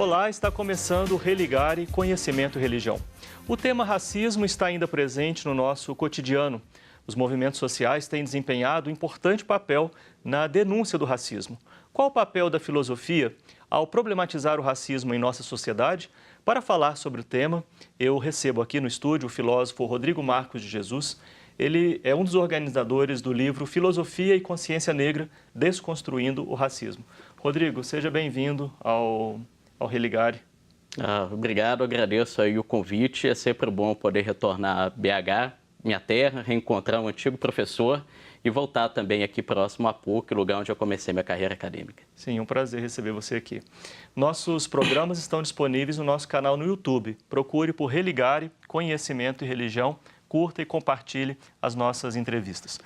Olá, está começando o Religare Conhecimento e Religião. O tema racismo está ainda presente no nosso cotidiano. Os movimentos sociais têm desempenhado um importante papel na denúncia do racismo. Qual o papel da filosofia ao problematizar o racismo em nossa sociedade? Para falar sobre o tema, eu recebo aqui no estúdio o filósofo Rodrigo Marcos de Jesus. Ele é um dos organizadores do livro Filosofia e Consciência Negra, Desconstruindo o Racismo. Rodrigo, seja bem-vindo ao Religare. Obrigado, agradeço aí o convite. É sempre bom poder retornar a BH, minha terra, reencontrar um antigo professor e voltar também aqui próximo a PUC, lugar onde eu comecei minha carreira acadêmica. Sim, um prazer receber você aqui. Nossos programas estão disponíveis no nosso canal no YouTube. Procure por Religare Conhecimento e Religião. Curta e compartilhe as nossas entrevistas.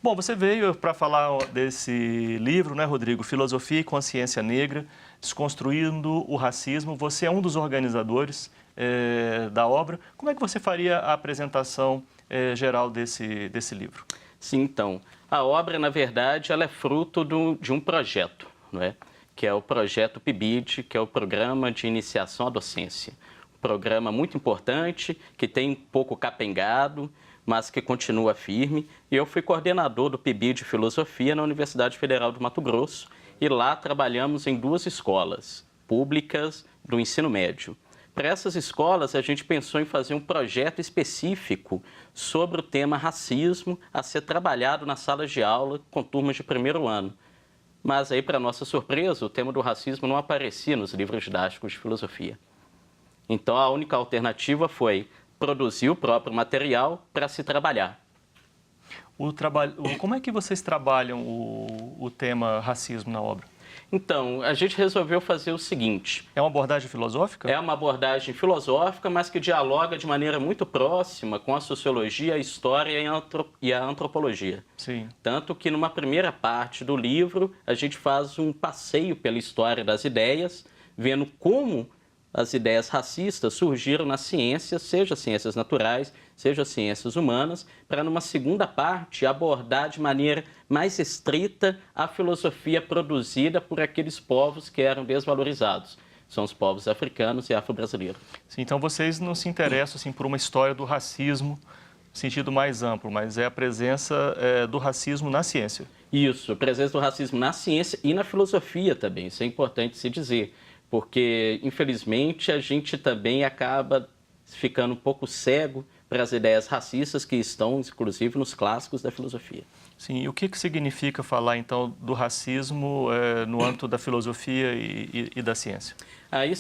Bom, você veio para falar desse livro, né, Rodrigo? Filosofia e Consciência Negra, Desconstruindo o Racismo. Você é um dos organizadores da obra. Como é que você faria a apresentação geral desse livro? Sim, então, a obra, na verdade, ela é fruto de um projeto, não é? Que é o projeto PIBID, que é o Programa de Iniciação à Docência. Programa muito importante, que tem um pouco capengado, mas que continua firme. E eu fui coordenador do PIBID de Filosofia na Universidade Federal do Mato Grosso e lá trabalhamos em 2 escolas públicas do ensino médio. Para essas escolas, a gente pensou em fazer um projeto específico sobre o tema racismo a ser trabalhado nas salas de aula com turmas de primeiro ano. Mas aí, para nossa surpresa, o tema do racismo não aparecia nos livros didáticos de filosofia. Então, a única alternativa foi produzir o próprio material para se trabalhar. Como é que vocês trabalham o tema racismo na obra? Então, a gente resolveu fazer o seguinte. É uma abordagem filosófica? É uma abordagem filosófica, mas que dialoga de maneira muito próxima com a sociologia, a história e a antropologia. Sim. Tanto que, numa primeira parte do livro, a gente faz um passeio pela história das ideias, vendo como as ideias racistas surgiram nas ciências, seja ciências naturais, seja ciências humanas, para numa segunda parte abordar de maneira mais estrita a filosofia produzida por aqueles povos que eram desvalorizados. São os povos africanos e afro-brasileiros. Então vocês não se interessam assim, por uma história do racismo no sentido mais amplo, mas é a presença do racismo na ciência. Isso, a presença do racismo na ciência e na filosofia também, isso é importante se dizer. Porque, infelizmente, a gente também acaba ficando um pouco cego para as ideias racistas que estão, inclusive, nos clássicos da filosofia. Sim, e o que significa falar, então, do racismo no âmbito da filosofia e da ciência? Aí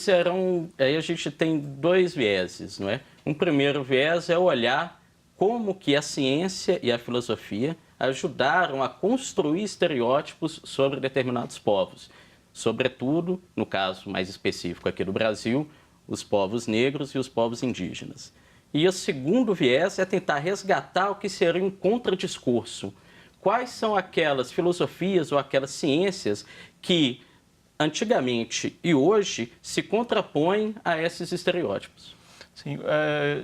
a gente tem 2 vieses, não é? Um primeiro viés é olhar como que a ciência e a filosofia ajudaram a construir estereótipos sobre determinados povos. Sobretudo, no caso mais específico aqui do Brasil, os povos negros e os povos indígenas. E o segundo viés é tentar resgatar o que seria um contradiscurso. Quais são aquelas filosofias ou aquelas ciências que, antigamente e hoje, se contrapõem a esses estereótipos? Sim,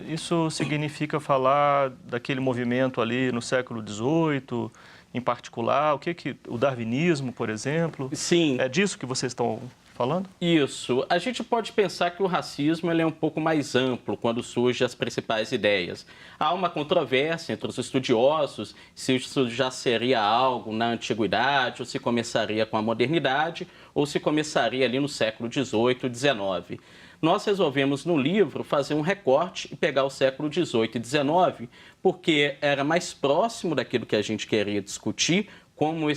isso significa falar daquele movimento ali no século XVIII, em particular, o darwinismo, por exemplo? Sim. É disso que vocês estão falando? Isso. A gente pode pensar que o racismo ele é um pouco mais amplo quando surgem as principais ideias. Há uma controvérsia entre os estudiosos se isso já seria algo na antiguidade, ou se começaria com a modernidade, ou se começaria ali no século XVIII e XIX. Nós resolvemos no livro fazer um recorte e pegar o século XVIII e XIX, porque era mais próximo daquilo que a gente queria discutir, como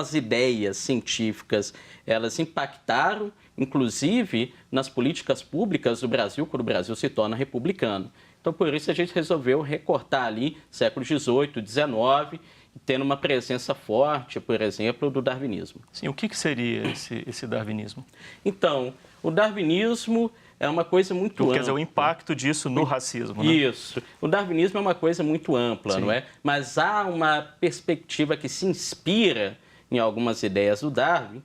as ideias científicas elas impactaram, inclusive, nas políticas públicas do Brasil, quando o Brasil se torna republicano. Então, por isso, a gente resolveu recortar ali século XVIII, XIX, tendo uma presença forte, por exemplo, do darwinismo. Sim, o que seria esse darwinismo? Então, o darwinismo é uma coisa muito ampla. Quer dizer, o impacto disso no racismo, né? Isso. O darwinismo é uma coisa muito ampla, Sim. não é? Mas há uma perspectiva que se inspira em algumas ideias do Darwin,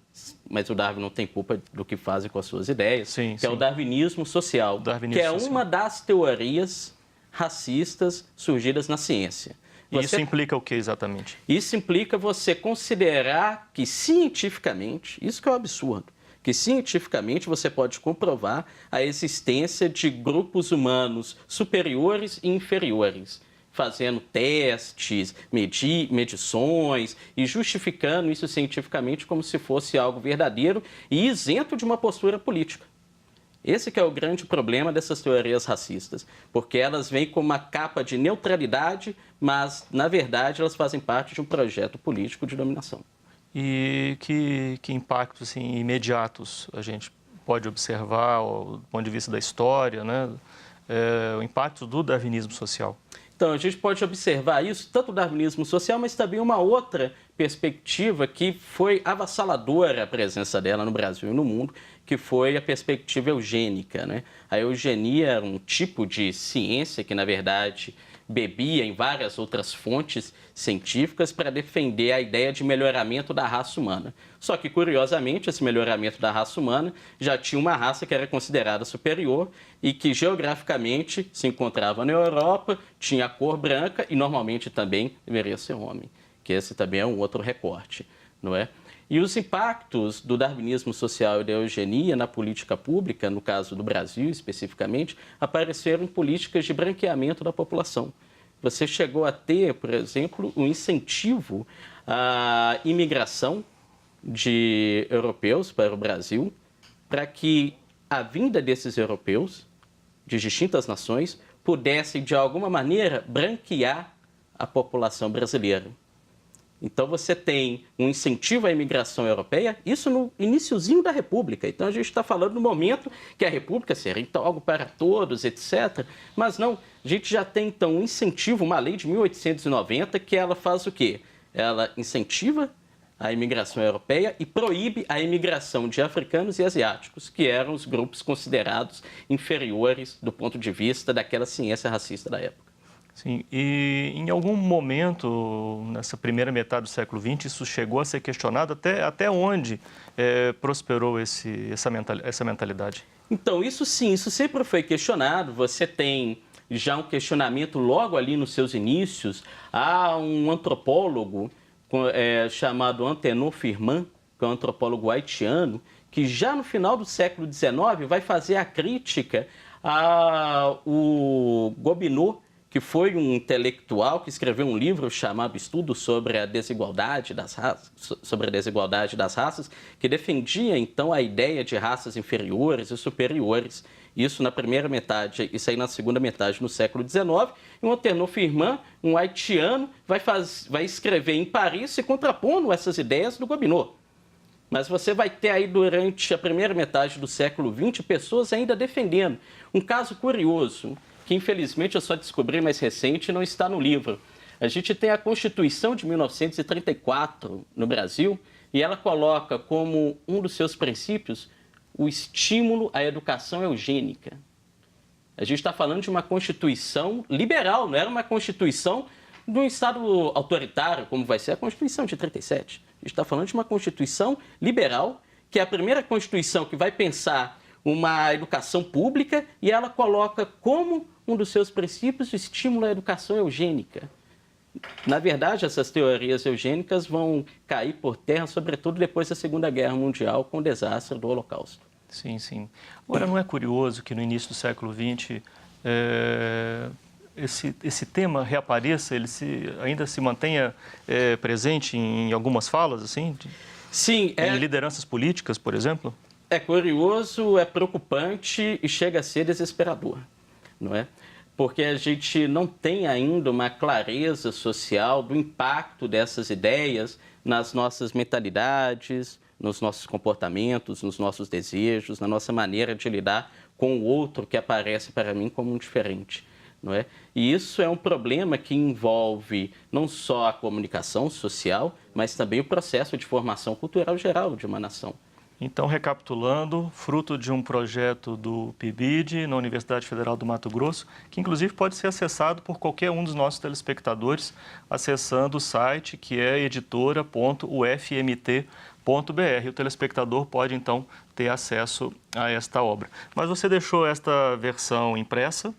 mas o Darwin não tem culpa do que fazem com as suas ideias, sim, que é o darwinismo social, darwinismo que é social. uma das teorias racistas surgidas na ciência. E isso implica o que exatamente? Isso implica você considerar que cientificamente, isso que é um absurdo, Porque cientificamente você pode comprovar a existência de grupos humanos superiores e inferiores, fazendo testes, medições e justificando isso cientificamente como se fosse algo verdadeiro e isento de uma postura política. Esse que é o grande problema dessas teorias racistas, porque elas vêm com uma capa de neutralidade, mas, na verdade, elas fazem parte de um projeto político de dominação. E que impactos assim, imediatos a gente pode observar do ponto de vista da história, né? O impacto do darwinismo social? Então, a gente pode observar isso, tanto o darwinismo social, mas também uma outra perspectiva que foi avassaladora a presença dela no Brasil e no mundo, que foi a perspectiva eugênica, né? A eugenia era um tipo de ciência que, na verdade, bebia em várias outras fontes científicas para defender a ideia de melhoramento da raça humana. Só que, curiosamente, esse melhoramento da raça humana já tinha uma raça que era considerada superior e que geograficamente se encontrava na Europa, tinha a cor branca e normalmente também deveria ser homem, que esse também é um outro recorte, não é? E os impactos do darwinismo social e da eugenia na política pública, no caso do Brasil especificamente, apareceram em políticas de branqueamento da população. Você chegou a ter, por exemplo, um incentivo à imigração de europeus para o Brasil, para que a vinda desses europeus, de distintas nações, pudesse, de alguma maneira, branquear a população brasileira. Então, você tem um incentivo à imigração europeia, isso no iniciozinho da República. Então, a gente está falando no momento que a República seria então algo para todos, etc. Mas não, a gente já tem, então, um incentivo, uma lei de 1890, que ela faz o quê? Ela incentiva a imigração europeia e proíbe a imigração de africanos e asiáticos, que eram os grupos considerados inferiores do ponto de vista daquela ciência racista da época. Sim, e em algum momento, nessa primeira metade do século XX, isso chegou a ser questionado até onde prosperou essa mentalidade? Então, isso sim, isso sempre foi questionado. Você tem já um questionamento logo ali nos seus inícios. Há um antropólogo chamado Antenor Firmin, que é um antropólogo haitiano, que já no final do século XIX vai fazer a crítica ao Gobineau, que foi um intelectual que escreveu um livro chamado Estudo sobre a Desigualdade das Raças, que defendia, então, a ideia de raças inferiores e superiores. Isso na primeira metade, isso aí na segunda metade do século XIX. E o Antenor Firmin, um haitiano, vai escrever em Paris se contrapondo essas ideias do Gobineau. Mas você vai ter aí, durante a primeira metade do século XX, pessoas ainda defendendo. Um caso curioso, que infelizmente eu só descobri mais recente e não está no livro. A gente tem a Constituição de 1934 no Brasil e ela coloca como um dos seus princípios o estímulo à educação eugênica. A gente está falando de uma Constituição liberal, não era uma Constituição de um Estado autoritário, como vai ser a Constituição de 37. A gente está falando de uma Constituição liberal, que é a primeira Constituição que vai pensar uma educação pública e ela coloca como um dos seus princípios o estímulo à educação eugênica. Na verdade, essas teorias eugênicas vão cair por terra, sobretudo depois da Segunda Guerra Mundial, com o desastre do Holocausto. Sim, sim. Agora, não é curioso que no início do século XX esse tema reapareça, ele ainda se mantenha presente em algumas falas, assim? Sim. Em lideranças políticas, por exemplo? É curioso, é preocupante e chega a ser desesperador, não é? Porque a gente não tem ainda uma clareza social do impacto dessas ideias nas nossas mentalidades, nos nossos comportamentos, nos nossos desejos, na nossa maneira de lidar com o outro que aparece para mim como um diferente, não é? E isso é um problema que envolve não só a comunicação social, mas também o processo de formação cultural geral de uma nação. Então, recapitulando, fruto de um projeto do PIBID na Universidade Federal do Mato Grosso, que inclusive pode ser acessado por qualquer um dos nossos telespectadores, acessando o site que é editora.ufmt.br. O telespectador pode, então, ter acesso a esta obra. Mas você deixou esta versão impressa,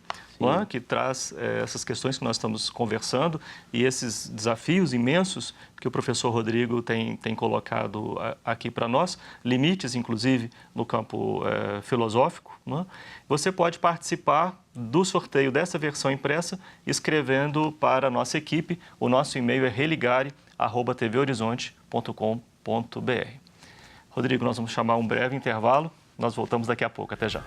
que traz essas questões que nós estamos conversando e esses desafios imensos que o professor Rodrigo tem colocado aqui para nós, limites, inclusive, no campo filosófico. Você pode participar do sorteio dessa versão impressa escrevendo para a nossa equipe. O nosso e-mail é religare@tvhorizonte.com.br. Rodrigo, nós vamos chamar um breve intervalo. Nós voltamos daqui a pouco. Até já.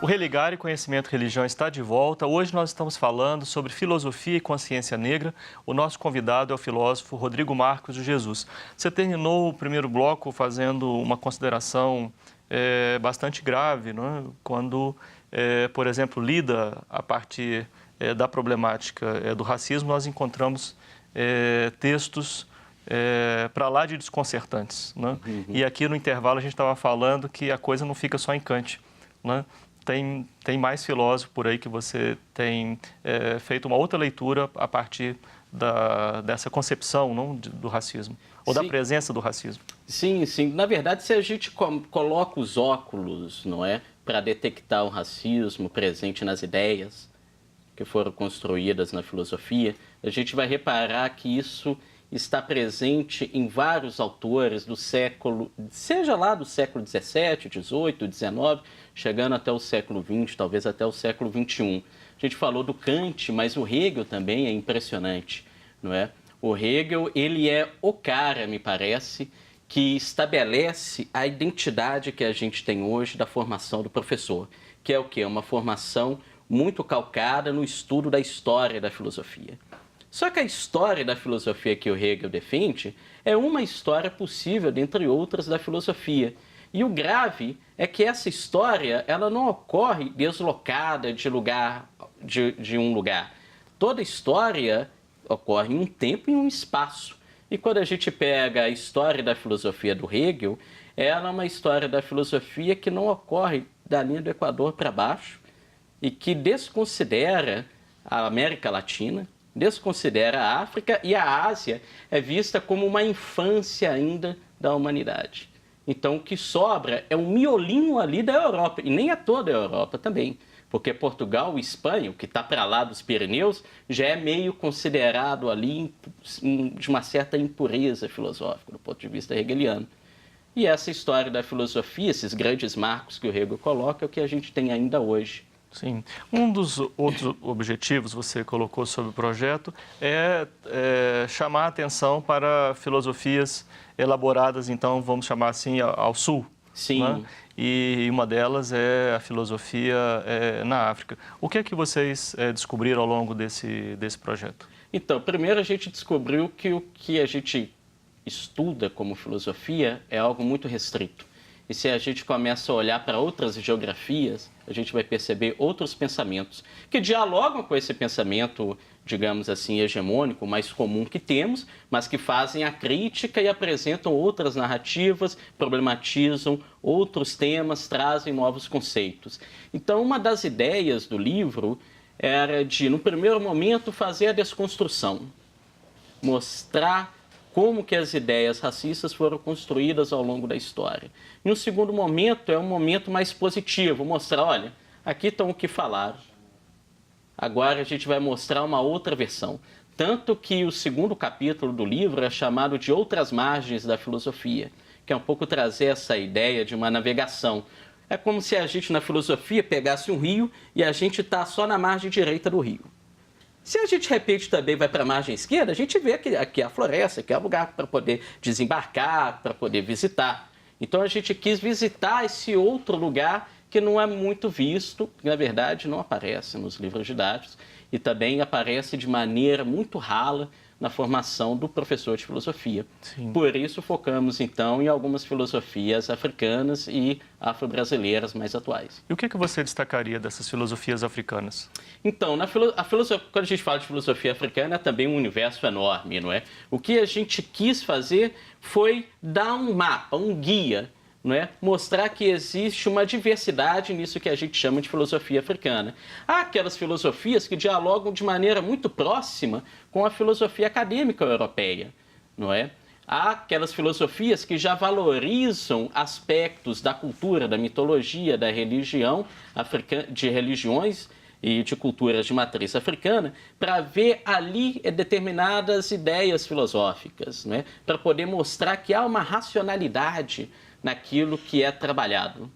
O Religare Conhecimento e Religião está de volta. Hoje nós estamos falando sobre filosofia e consciência negra. O nosso convidado é o filósofo Rodrigo Marcos de Jesus. Você terminou o primeiro bloco fazendo uma consideração bastante grave, não é? Quando, por exemplo, lida a partir da problemática do racismo, nós encontramos textos para lá de desconcertantes. Não é? E aqui no intervalo a gente estava falando que a coisa não fica só em Kant, não é? Tem mais filósofo por aí que você tem feito uma outra leitura a partir dessa concepção, não, do racismo, ou da presença do racismo. Sim, sim. Na verdade, se a gente coloca os óculos, não é, para detectar o racismo presente nas ideias que foram construídas na filosofia, a gente vai reparar que isso está presente em vários autores do século, seja lá do século XVII, XVIII, XIX, chegando até o século XX, talvez até o século XXI. A gente falou do Kant, mas o Hegel também é impressionante, não é? O Hegel, ele é o cara, me parece, que estabelece a identidade que a gente tem hoje da formação do professor, que é o quê? Uma formação muito calcada no estudo da história da filosofia. Só que a história da filosofia que o Hegel defende é uma história possível, dentre outras, da filosofia. E o grave é que essa história ela não ocorre deslocada de um lugar. Toda história ocorre em um tempo e em um espaço. E quando a gente pega a história da filosofia do Hegel, ela é uma história da filosofia que não ocorre da linha do Equador para baixo e que desconsidera a América Latina, desconsidera a África, e a Ásia é vista como uma infância ainda da humanidade. Então, o que sobra é um miolinho ali da Europa, e nem é toda a Europa também, porque Portugal e Espanha, o que está para lá dos Pirineus, já é meio considerado ali de uma certa impureza filosófica, do ponto de vista hegeliano. E essa história da filosofia, esses grandes marcos que o Hegel coloca, é o que a gente tem ainda hoje. Sim. Um dos outros objetivos que você colocou sobre o projeto é chamar a atenção para filosofias elaboradas, então, vamos chamar assim, ao sul. Sim. Né? E uma delas é a filosofia na África. O que é que vocês descobriram ao longo desse projeto? Então, primeiro a gente descobriu que o que a gente estuda como filosofia é algo muito restrito. E se a gente começa a olhar para outras geografias, a gente vai perceber outros pensamentos que dialogam com esse pensamento, digamos assim, hegemônico, mais comum que temos, mas que fazem a crítica e apresentam outras narrativas, problematizam outros temas, trazem novos conceitos. Então, uma das ideias do livro era de, no primeiro momento, fazer a desconstrução, mostrar como que as ideias racistas foram construídas ao longo da história. E um segundo momento é um momento mais positivo, mostrar, olha, aqui estão o que falaram. Agora a gente vai mostrar uma outra versão. Tanto que o segundo capítulo do livro é chamado de Outras Margens da Filosofia, que é um pouco trazer essa ideia de uma navegação. É como se a gente, na filosofia, pegasse um rio e a gente está só na margem direita do rio. Se a gente, de repente, também vai para a margem esquerda, a gente vê que aqui é a floresta, que é o lugar para poder desembarcar, para poder visitar. Então, a gente quis visitar esse outro lugar que não é muito visto, que, na verdade, não aparece nos livros didáticos e também aparece de maneira muito rala na formação do professor de filosofia. Sim. Por isso, focamos, então, em algumas filosofias africanas e afro-brasileiras mais atuais. E o que você destacaria dessas filosofias africanas? Então, quando a gente fala de filosofia africana, é também um universo enorme, não é? O que a gente quis fazer foi dar um mapa, um guia não é? Mostrar que existe uma diversidade nisso que a gente chama de filosofia africana. Há aquelas filosofias que dialogam de maneira muito próxima com a filosofia acadêmica europeia, não é? Há aquelas filosofias que já valorizam aspectos da cultura, da mitologia, da religião, de religiões e de culturas de matriz africana, para ver ali determinadas ideias filosóficas, né? Para poder mostrar que há uma racionalidade naquilo que é trabalhado.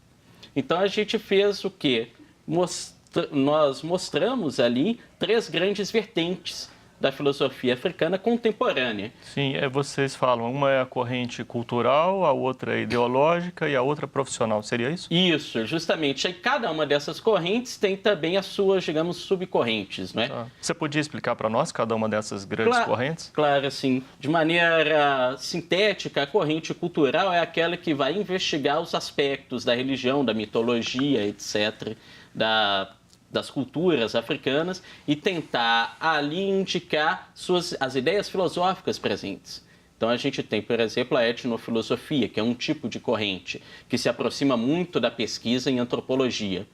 Então a gente fez o quê? Nós mostramos ali 3 grandes vertentes da filosofia africana contemporânea. Sim, vocês falam, uma é a corrente cultural, a outra é ideológica e a outra profissional, seria isso? Isso, justamente. E cada uma dessas correntes tem também as suas, digamos, subcorrentes, não é? Você podia explicar para nós cada uma dessas grandes correntes? Claro, assim, de maneira sintética, a corrente cultural é aquela que vai investigar os aspectos da religião, da mitologia, etc., das culturas africanas e tentar ali indicar as ideias filosóficas presentes. Então a gente tem, por exemplo, a etnofilosofia, que é um tipo de corrente que se aproxima muito da pesquisa em antropologia.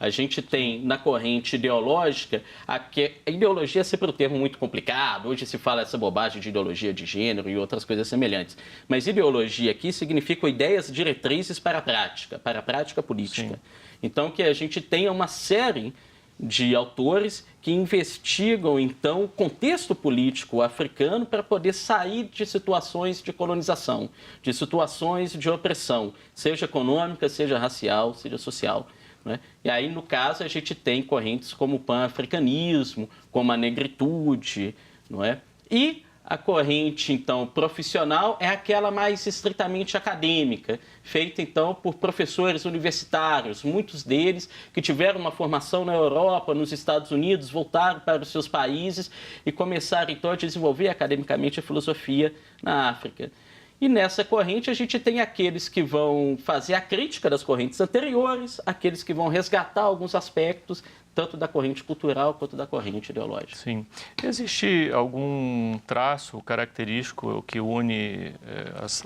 A gente tem na corrente ideológica, a ideologia é sempre um termo muito complicado, hoje se fala essa bobagem de ideologia de gênero e outras coisas semelhantes. Mas ideologia aqui significa ideias diretrizes para a prática política. Sim. Então que a gente tenha uma série de autores que investigam, então, o contexto político africano para poder sair de situações de colonização, de situações de opressão, seja econômica, seja racial, seja social. Né? E aí, no caso, a gente tem correntes como o pan-africanismo, como a negritude, não é? E a corrente, então, profissional é aquela mais estritamente acadêmica, feita, então, por professores universitários, muitos deles que tiveram uma formação na Europa, nos Estados Unidos, voltaram para os seus países e começaram, então, a desenvolver academicamente a filosofia na África. E nessa corrente a gente tem aqueles que vão fazer a crítica das correntes anteriores, aqueles que vão resgatar alguns aspectos, tanto da corrente cultural quanto da corrente ideológica. Sim. Existe algum traço característico que une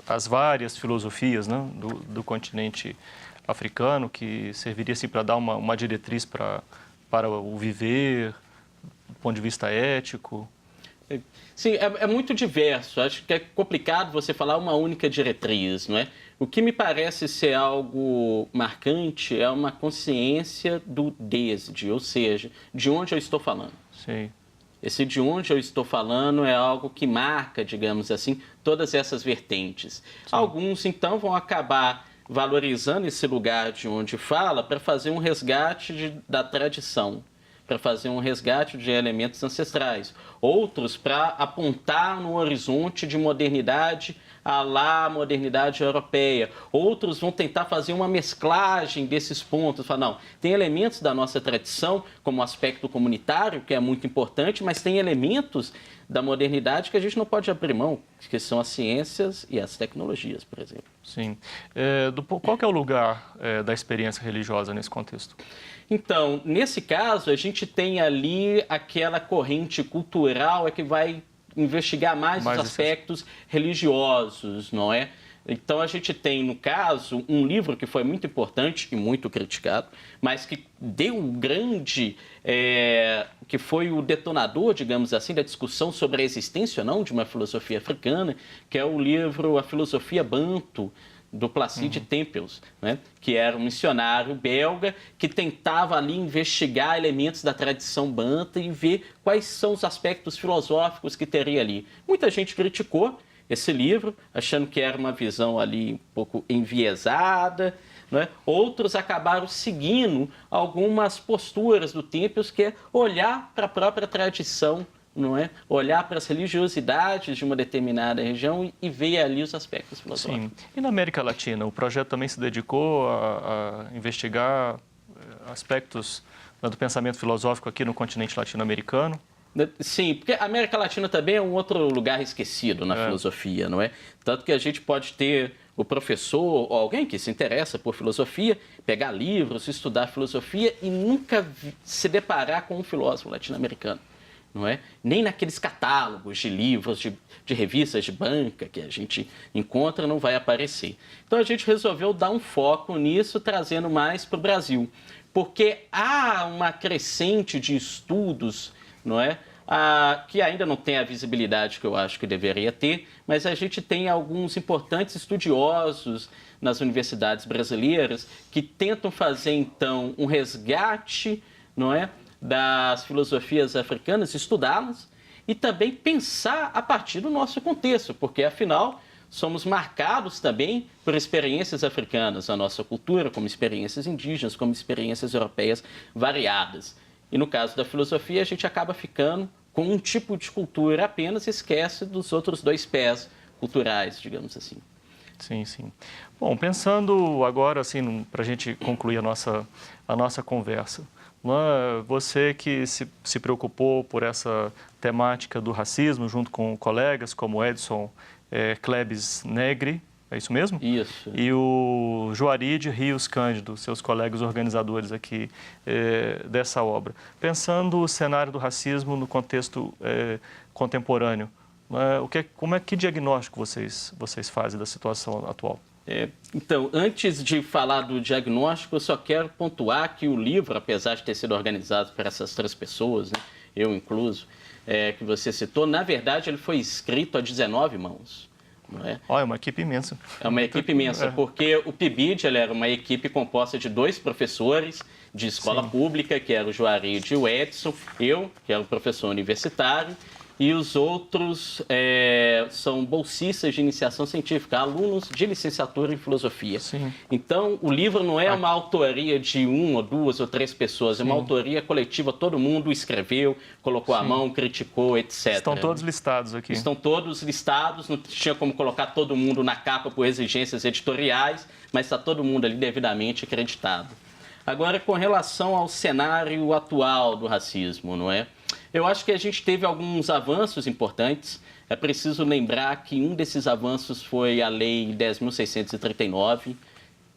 as várias filosofias, né, do continente africano, que serviria assim, para dar uma diretriz para o viver, do ponto de vista ético? Sim, é muito diverso. Acho que é complicado você falar uma única diretriz, não é? O que me parece ser algo marcante é uma consciência do desde, ou seja, de onde eu estou falando. Sim. Esse de onde eu estou falando é algo que marca, digamos assim, todas essas vertentes. Sim. Alguns, então, vão acabar valorizando esse lugar de onde fala para fazer um resgate da tradição, para fazer um resgate de elementos ancestrais. Outros para apontar no horizonte de modernidade à lá modernidade europeia. Outros vão tentar fazer uma mesclagem desses pontos. Falar, não, tem elementos da nossa tradição, como o aspecto comunitário, que é muito importante, mas tem elementos da modernidade que a gente não pode abrir mão, que são as ciências e as tecnologias, por exemplo. Sim. Qual que é o lugar da experiência religiosa nesse contexto? Então, nesse caso, a gente tem ali aquela corrente cultural que vai investigar mais os aspectos religiosos, não é? Então, a gente tem, no caso, um livro que foi muito importante e muito criticado, mas que deu um grande... que foi o detonador, digamos assim, da discussão sobre a existência ou não de uma filosofia africana, que é o livro A Filosofia Banto, do Placide Tempels, né? Que era um missionário belga que tentava ali investigar elementos da tradição banta e ver quais são os aspectos filosóficos que teria ali. Muita gente criticou esse livro, achando que era uma visão ali um pouco enviesada, né? Outros acabaram seguindo algumas posturas do Tempels, que é olhar para a própria tradição, não é? Olhar para as religiosidades de uma determinada região e ver ali os aspectos filosóficos. Sim. E na América Latina, o projeto também se dedicou a investigar aspectos do pensamento filosófico aqui no continente latino-americano? Sim, porque a América Latina também é um outro lugar esquecido na filosofia, não é? Tanto que a gente pode ter o professor ou alguém que se interessa por filosofia, pegar livros, estudar filosofia e nunca se deparar com um filósofo latino-americano. não é? Nem naqueles catálogos de livros, de revistas de banca que a gente encontra, não vai aparecer. Então a gente resolveu dar um foco nisso, trazendo mais para o Brasil, porque há uma crescente de estudos, não é? Que ainda não tem a visibilidade que eu acho que deveria ter, mas a gente tem alguns importantes estudiosos nas universidades brasileiras que tentam fazer, então, um resgate, não é, das filosofias africanas, estudá-las e também pensar a partir do nosso contexto, porque, afinal, somos marcados também por experiências africanas, a nossa cultura, como experiências indígenas, como experiências europeias variadas. E no caso da filosofia, a gente acaba ficando com um tipo de cultura apenas e esquece dos outros dois pés culturais, digamos assim. Sim, sim. Bom, pensando agora, assim, para a gente concluir a nossa conversa, você que se preocupou por essa temática do racismo junto com colegas como Edson Klebs Negri, é isso mesmo? Isso. E o Juaride Rios Cândido, seus colegas organizadores aqui dessa obra. Pensando o cenário do racismo no contexto contemporâneo, que diagnóstico vocês fazem da situação atual? Então, antes de falar do diagnóstico, eu só quero pontuar que o livro, apesar de ter sido organizado por essas 3 pessoas, né, eu incluso, que você citou, na verdade ele foi escrito a 19 mãos. Não é? É uma equipe imensa. É uma equipe imensa, porque o PIBID era uma equipe composta de 2 professores de escola pública, que era o Juaride e o Edson, eu, que era o professor universitário, e os outros são bolsistas de iniciação científica, alunos de licenciatura em filosofia. Sim. Então, o livro não é uma autoria de 1 ou 2 ou 3 pessoas, é uma autoria coletiva, todo mundo escreveu, colocou a mão, criticou, etc. Estão todos listados aqui. Estão todos listados, não tinha como colocar todo mundo na capa por exigências editoriais, mas está todo mundo ali devidamente acreditado. Agora, com relação ao cenário atual do racismo, não é? Eu acho que a gente teve alguns avanços importantes. É preciso lembrar que um desses avanços foi a Lei 10.639,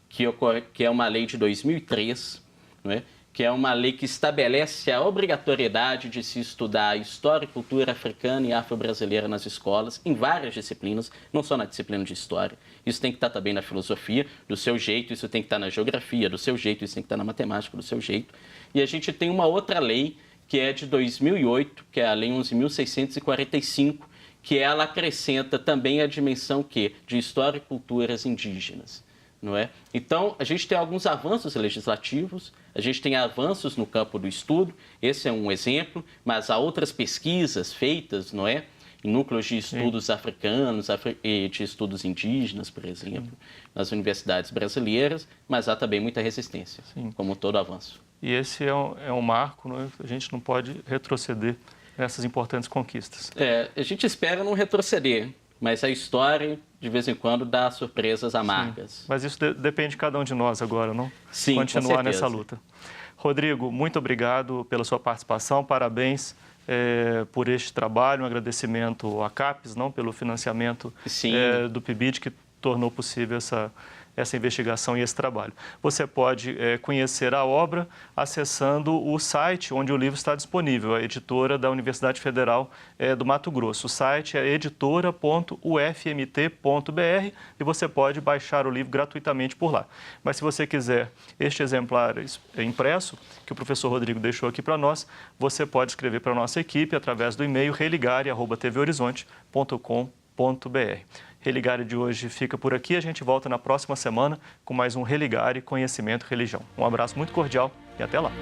que é uma lei de 2003, não é? Que é uma lei que estabelece a obrigatoriedade de se estudar a história e cultura africana e afro-brasileira nas escolas, em várias disciplinas, não só na disciplina de história. Isso tem que estar também na filosofia, do seu jeito, isso tem que estar na geografia, do seu jeito, isso tem que estar na matemática, do seu jeito. E a gente tem uma outra lei, que é de 2008, que é a Lei 11.645, que ela acrescenta também a dimensão de história e culturas indígenas, não é? Então, a gente tem alguns avanços legislativos, a gente tem avanços no campo do estudo, esse é um exemplo, mas há outras pesquisas feitas, não é? Em núcleos de estudos africanos e de estudos indígenas, por exemplo, nas universidades brasileiras, mas há também muita resistência, como todo avanço. E esse é um marco, não é? A gente não pode retroceder nessas importantes conquistas. A gente espera não retroceder, mas a história, de vez em quando, dá surpresas amargas. Sim. Mas isso depende de cada um de nós agora, não? Sim, continuar nessa luta. Rodrigo, muito obrigado pela sua participação, parabéns por este trabalho, um agradecimento à CAPES, não, pelo financiamento do PIBID, que tornou possível essa investigação e esse trabalho. Você pode conhecer a obra acessando o site onde o livro está disponível, a editora da Universidade Federal do Mato Grosso. O site é editora.ufmt.br e você pode baixar o livro gratuitamente por lá. Mas se você quiser este exemplar impresso, que o professor Rodrigo deixou aqui para nós, você pode escrever para a nossa equipe através do e-mail religare@tvhorizonte.com.br. Religare de hoje fica por aqui. A gente volta na próxima semana com mais um Religare Conhecimento e Religião. Um abraço muito cordial e até lá.